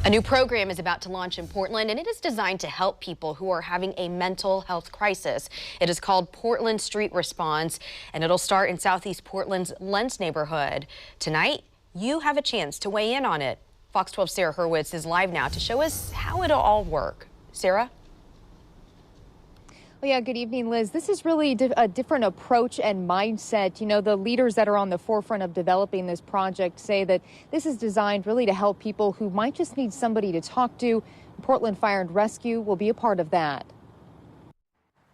A new program is about to launch in Portland, and it is designed to help people who are having a mental health crisis. It is called Portland Street Response, and it'll start in Southeast Portland's Lents neighborhood. Tonight, you have a chance to weigh in on it. Fox 12's Sarah Hurwitz is live now to show us how it'll all work. Sarah? Well, yeah, good evening, Liz. This is really a different approach and mindset. You know, the leaders that are on the forefront of developing this project say that this is designed really to help people who might just need somebody to talk to. Portland Fire and Rescue will be a part of that.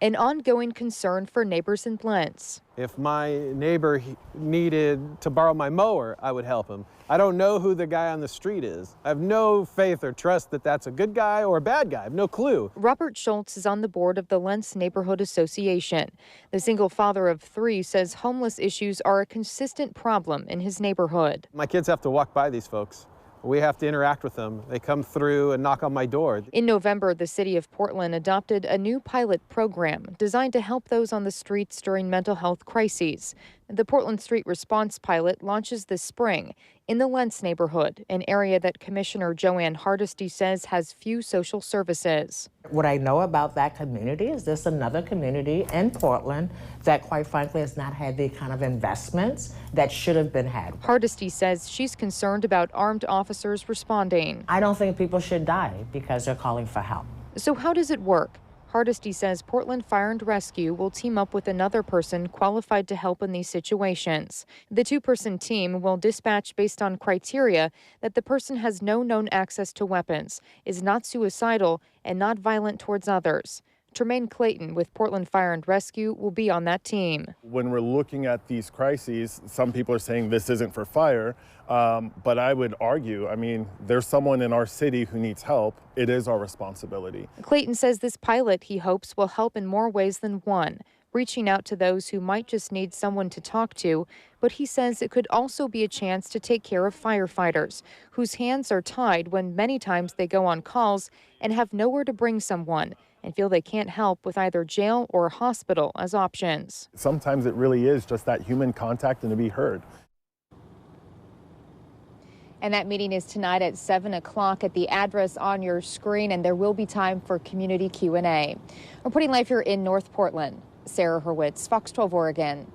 An ongoing concern for neighbors in Lents. If my neighbor needed to borrow my mower, I would help him. I don't know who the guy on the street is. I have no faith or trust that that's a good guy or a bad guy. I have no clue. Robert Schultz is on the board of the Lents Neighborhood Association. The single father of 3 says homeless issues are a consistent problem in his neighborhood. My kids have to walk by these folks. We have to interact with them. They come through and knock on my door. In November, the city of Portland adopted a new pilot program designed to help those on the streets during mental health crises. The Portland Street Response pilot launches this spring in the Lents neighborhood, an area that Commissioner Joanne Hardesty says has few social services. What I know about that community is this another community in Portland that quite frankly has not had the kind of investments that should have been had. Hardesty says she's concerned about armed officers responding. I don't think people should die because they're calling for help. So how does it work? Hardesty says Portland Fire and Rescue will team up with another person qualified to help in these situations. The 2-person team will dispatch based on criteria that the person has no known access to weapons, is not suicidal, and not violent towards others. Tremaine Clayton with Portland Fire and Rescue will be on that team. When we're looking at these crises, some people are saying this isn't for fire, but I would argue, I mean, there's someone in our city who needs help. It is our responsibility. Clayton says this pilot, he hopes, will help in more ways than one, reaching out to those who might just need someone to talk to, but he says it could also be a chance to take care of firefighters whose hands are tied when many times they go on calls and have nowhere to bring someone and feel they can't help with either jail or a hospital as options. Sometimes it really is just that human contact and to be heard. And that meeting is tonight at 7 o'clock at the address on your screen, and there will be time for community Q&A. Reporting live here in North Portland, Sarah Hurwitz, Fox 12 Oregon.